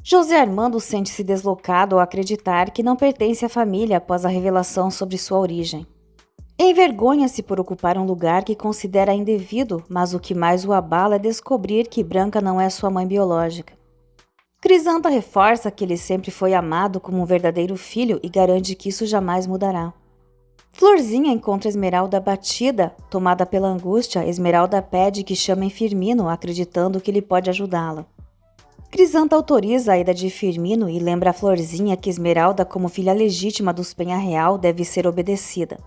José Armando sente-se deslocado ao acreditar que não pertence à família após a revelação sobre sua origem. Envergonha-se por ocupar um lugar que considera indevido, mas o que mais o abala é descobrir que Branca não é sua mãe biológica. Crisanta reforça que ele sempre foi amado como um verdadeiro filho e garante que isso jamais mudará. Florzinha encontra Esmeralda abatida, tomada pela angústia. Esmeralda pede que chamem Firmino, acreditando que ele pode ajudá-la. Crisanta autoriza a ida de Firmino e lembra a Florzinha que Esmeralda, como filha legítima dos Penha-Real, deve ser obedecida.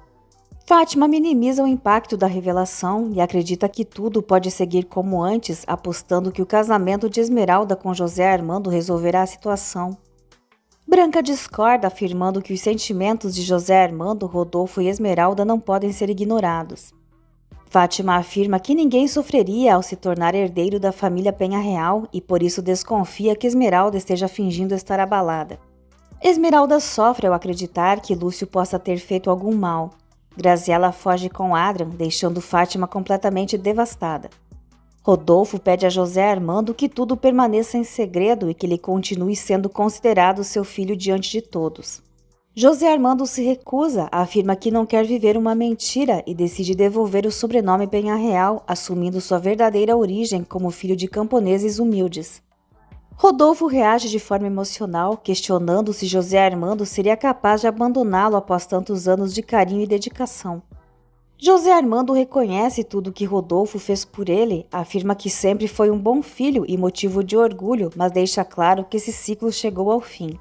Fátima minimiza o impacto da revelação e acredita que tudo pode seguir como antes, apostando que o casamento de Esmeralda com José Armando resolverá a situação. Branca discorda, afirmando que os sentimentos de José Armando, Rodolfo e Esmeralda não podem ser ignorados. Fátima afirma que ninguém sofreria ao se tornar herdeiro da família Penha-Real e por isso desconfia que Esmeralda esteja fingindo estar abalada. Esmeralda sofre ao acreditar que Lúcio possa ter feito algum mal. Graziela foge com Adrian, deixando Fátima completamente devastada. Rodolfo pede a José Armando que tudo permaneça em segredo e que ele continue sendo considerado seu filho diante de todos. José Armando se recusa, afirma que não quer viver uma mentira e decide devolver o sobrenome Penha-Real, assumindo sua verdadeira origem como filho de camponeses humildes. Rodolfo reage de forma emocional, questionando se José Armando seria capaz de abandoná-lo após tantos anos de carinho e dedicação. José Armando reconhece tudo que Rodolfo fez por ele, afirma que sempre foi um bom filho e motivo de orgulho, mas deixa claro que esse ciclo chegou ao fim.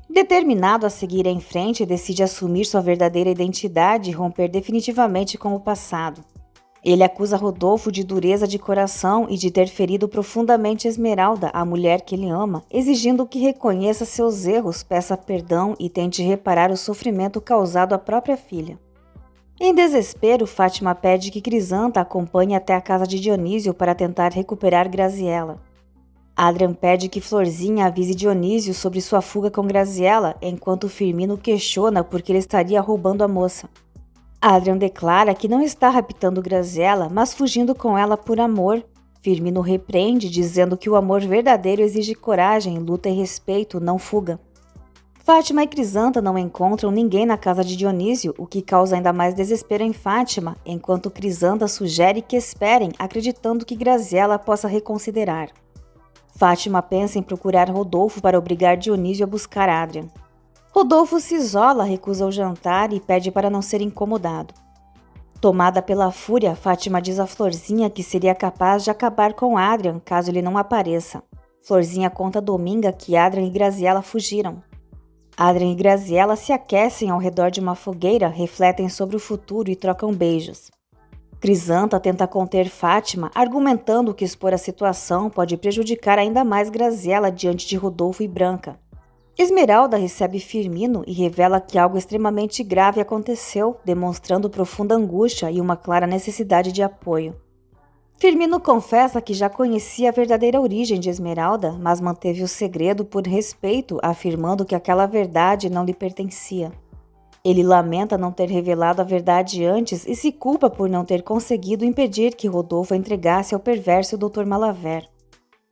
Determinado a seguir em frente, decide assumir sua verdadeira identidade e romper definitivamente com o passado. Ele acusa Rodolfo de dureza de coração e de ter ferido profundamente Esmeralda, a mulher que ele ama, exigindo que reconheça seus erros, peça perdão e tente reparar o sofrimento causado à própria filha. Em desespero, Fátima pede que Crisanta acompanhe até a casa de Dionísio para tentar recuperar Graziela. Adrian pede que Florzinha avise Dionísio sobre sua fuga com Graziela, enquanto Firmino questiona por que ele estaria roubando a moça. Adrian declara que não está raptando Graziela, mas fugindo com ela por amor. Firmino repreende, dizendo que o amor verdadeiro exige coragem, luta e respeito, não fuga. Fátima e Crisanta não encontram ninguém na casa de Dionísio, o que causa ainda mais desespero em Fátima, enquanto Crisanta sugere que esperem, acreditando que Graziela possa reconsiderar. Fátima pensa em procurar Rodolfo para obrigar Dionísio a buscar Adrian. Rodolfo se isola, recusa o jantar e pede para não ser incomodado. Tomada pela fúria, Fátima diz a Florzinha que seria capaz de acabar com Adrian caso ele não apareça. Florzinha conta a Dominga que Adrian e Graziela fugiram. Adrian e Graziela se aquecem ao redor de uma fogueira, refletem sobre o futuro e trocam beijos. Crisanta tenta conter Fátima, argumentando que expor a situação pode prejudicar ainda mais Graziela diante de Rodolfo e Branca. Esmeralda recebe Firmino e revela que algo extremamente grave aconteceu, demonstrando profunda angústia e uma clara necessidade de apoio. Firmino confessa que já conhecia a verdadeira origem de Esmeralda, mas manteve o segredo por respeito, afirmando que aquela verdade não lhe pertencia. Ele lamenta não ter revelado a verdade antes e se culpa por não ter conseguido impedir que Rodolfo a entregasse ao perverso Dr. Malaver.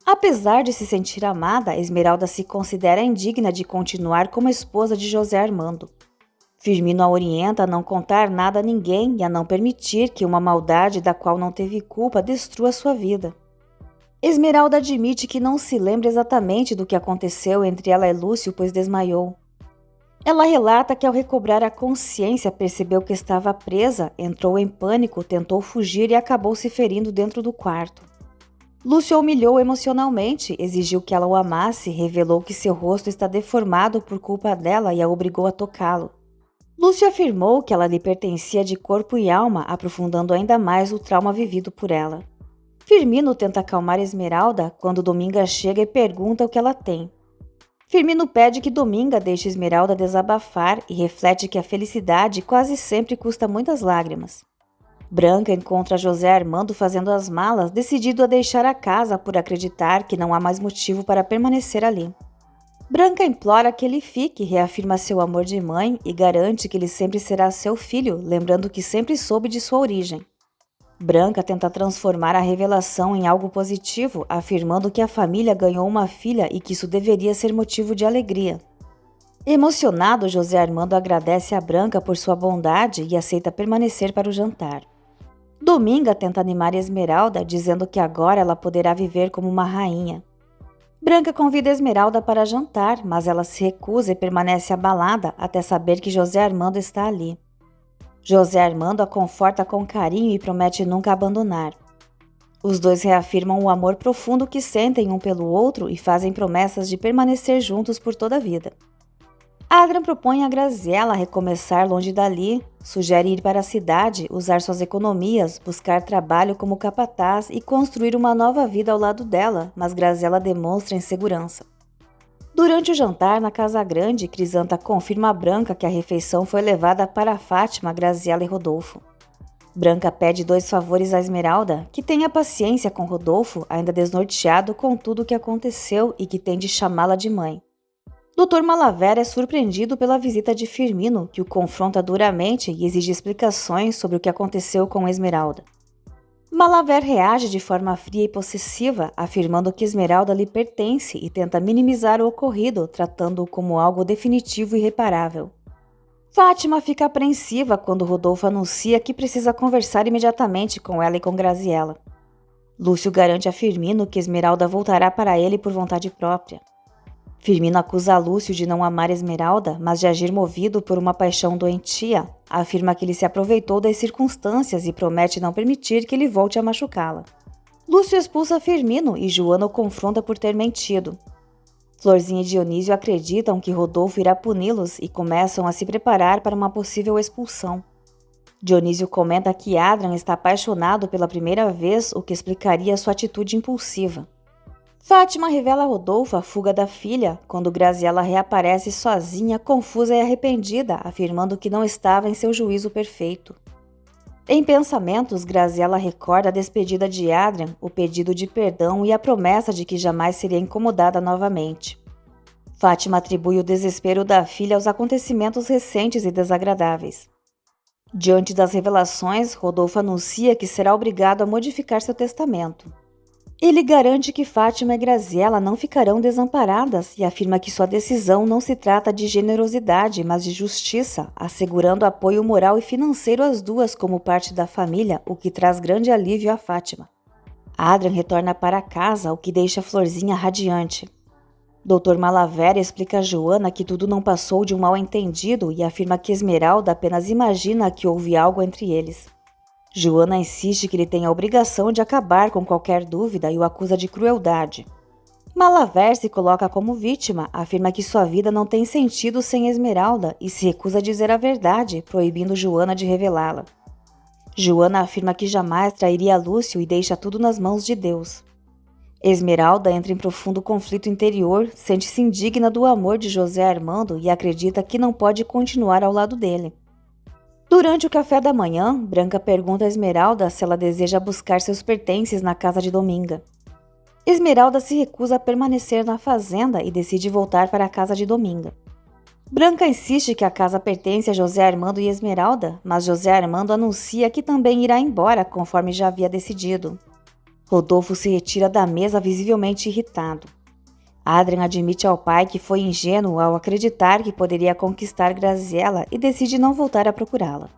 Apesar de se sentir amada, Esmeralda se considera indigna de continuar como esposa de José Armando. Firmino a orienta a não contar nada a ninguém e a não permitir que uma maldade da qual não teve culpa destrua sua vida. Esmeralda admite que não se lembra exatamente do que aconteceu entre ela e Lúcio, pois desmaiou. Ela relata que ao recobrar a consciência percebeu que estava presa, entrou em pânico, tentou fugir e acabou se ferindo dentro do quarto. Lúcio a humilhou emocionalmente, exigiu que ela o amasse, revelou que seu rosto está deformado por culpa dela e a obrigou a tocá-lo. Lúcio afirmou que ela lhe pertencia de corpo e alma, aprofundando ainda mais o trauma vivido por ela. Firmino tenta acalmar Esmeralda quando Dominga chega e pergunta o que ela tem. Firmino pede que Dominga deixe Esmeralda desabafar e reflete que a felicidade quase sempre custa muitas lágrimas. Branca encontra José Armando fazendo as malas, decidido a deixar a casa por acreditar que não há mais motivo para permanecer ali. Branca implora que ele fique, reafirma seu amor de mãe e garante que ele sempre será seu filho, lembrando que sempre soube de sua origem. Branca tenta transformar a revelação em algo positivo, afirmando que a família ganhou uma filha e que isso deveria ser motivo de alegria. Emocionado, José Armando agradece a Branca por sua bondade e aceita permanecer para o jantar. Dominga tenta animar Esmeralda, dizendo que agora ela poderá viver como uma rainha. Branca convida Esmeralda para jantar, mas ela se recusa e permanece abalada até saber que José Armando está ali. José Armando a conforta com carinho e promete nunca abandonar. Os dois reafirmam o amor profundo que sentem um pelo outro e fazem promessas de permanecer juntos por toda a vida. Adrian propõe a Graziella recomeçar longe dali, sugere ir para a cidade, usar suas economias, buscar trabalho como capataz e construir uma nova vida ao lado dela, mas Graziella demonstra insegurança. Durante o jantar na Casa Grande, Crisanta confirma a Branca que a refeição foi levada para Fátima, Graziella e Rodolfo. Branca pede 2 favores à Esmeralda, que tenha paciência com Rodolfo, ainda desnorteado com tudo o que aconteceu e que tem de chamá-la de mãe. Dr. Malaver é surpreendido pela visita de Firmino, que o confronta duramente e exige explicações sobre o que aconteceu com Esmeralda. Malaver reage de forma fria e possessiva, afirmando que Esmeralda lhe pertence e tenta minimizar o ocorrido, tratando-o como algo definitivo e irreparável. Fátima fica apreensiva quando Rodolfo anuncia que precisa conversar imediatamente com ela e com Graziella. Lúcio garante a Firmino que Esmeralda voltará para ele por vontade própria. Firmino acusa Lúcio de não amar Esmeralda, mas de agir movido por uma paixão doentia. Afirma que ele se aproveitou das circunstâncias e promete não permitir que ele volte a machucá-la. Lúcio expulsa Firmino e Joana o confronta por ter mentido. Florzinha e Dionísio acreditam que Rodolfo irá puni-los e começam a se preparar para uma possível expulsão. Dionísio comenta que Adrian está apaixonado pela primeira vez, o que explicaria sua atitude impulsiva. Fátima revela a Rodolfo a fuga da filha, quando Graziella reaparece sozinha, confusa e arrependida, afirmando que não estava em seu juízo perfeito. Em pensamentos, Graziella recorda a despedida de Adrian, o pedido de perdão e a promessa de que jamais seria incomodada novamente. Fátima atribui o desespero da filha aos acontecimentos recentes e desagradáveis. Diante das revelações, Rodolfo anuncia que será obrigado a modificar seu testamento. Ele garante que Fátima e Graziella não ficarão desamparadas e afirma que sua decisão não se trata de generosidade, mas de justiça, assegurando apoio moral e financeiro às duas como parte da família, o que traz grande alívio a Fátima. Adrian retorna para casa, o que deixa Florzinha radiante. Dr. Malaver explica a Joana que tudo não passou de um mal-entendido e afirma que Esmeralda apenas imagina que houve algo entre eles. Joana insiste que ele tem a obrigação de acabar com qualquer dúvida e o acusa de crueldade. Malaver se coloca como vítima, afirma que sua vida não tem sentido sem Esmeralda e se recusa a dizer a verdade, proibindo Joana de revelá-la. Joana afirma que jamais trairia Lúcio e deixa tudo nas mãos de Deus. Esmeralda entra em profundo conflito interior, sente-se indigna do amor de José Armando e acredita que não pode continuar ao lado dele. Durante o café da manhã, Branca pergunta a Esmeralda se ela deseja buscar seus pertences na casa de Dominga. Esmeralda se recusa a permanecer na fazenda e decide voltar para a casa de Dominga. Branca insiste que a casa pertence a José Armando e Esmeralda, mas José Armando anuncia que também irá embora, conforme já havia decidido. Rodolfo se retira da mesa visivelmente irritado. Adrian admite ao pai que foi ingênuo ao acreditar que poderia conquistar Graziella e decide não voltar a procurá-la.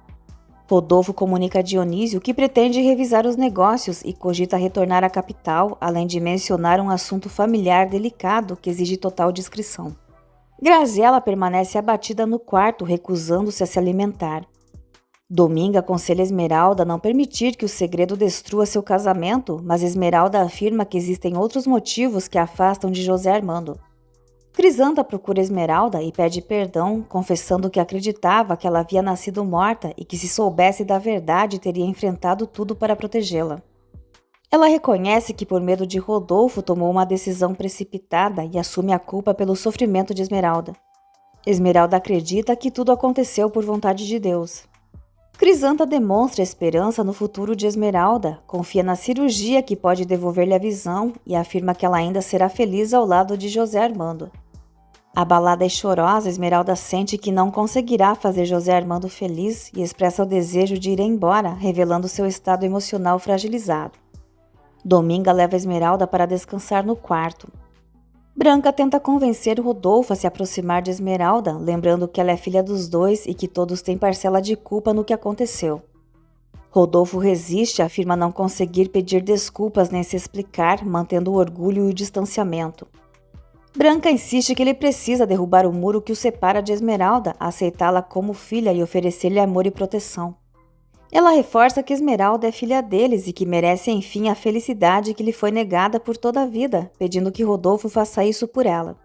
Rodolfo comunica a Dionísio que pretende revisar os negócios e cogita retornar à capital, além de mencionar um assunto familiar delicado que exige total discrição. Graziella permanece abatida no quarto, recusando-se a se alimentar. Dominga aconselha Esmeralda a não permitir que o segredo destrua seu casamento, mas Esmeralda afirma que existem outros motivos que a afastam de José Armando. Crisanta procura Esmeralda e pede perdão, confessando que acreditava que ela havia nascido morta e que, se soubesse da verdade, teria enfrentado tudo para protegê-la. Ela reconhece que, por medo de Rodolfo, tomou uma decisão precipitada e assume a culpa pelo sofrimento de Esmeralda. Esmeralda acredita que tudo aconteceu por vontade de Deus. Crisanta demonstra esperança no futuro de Esmeralda, confia na cirurgia que pode devolver-lhe a visão e afirma que ela ainda será feliz ao lado de José Armando. Abalada e chorosa, Esmeralda sente que não conseguirá fazer José Armando feliz e expressa o desejo de ir embora, revelando seu estado emocional fragilizado. Dominga leva Esmeralda para descansar no quarto. Branca tenta convencer Rodolfo a se aproximar de Esmeralda, lembrando que ela é filha dos dois e que todos têm parcela de culpa no que aconteceu. Rodolfo resiste e afirma não conseguir pedir desculpas nem se explicar, mantendo o orgulho e o distanciamento. Branca insiste que ele precisa derrubar o muro que o separa de Esmeralda, aceitá-la como filha e oferecer-lhe amor e proteção. Ela reforça que Esmeralda é filha deles e que merece enfim a felicidade que lhe foi negada por toda a vida, pedindo que Rodolfo faça isso por ela.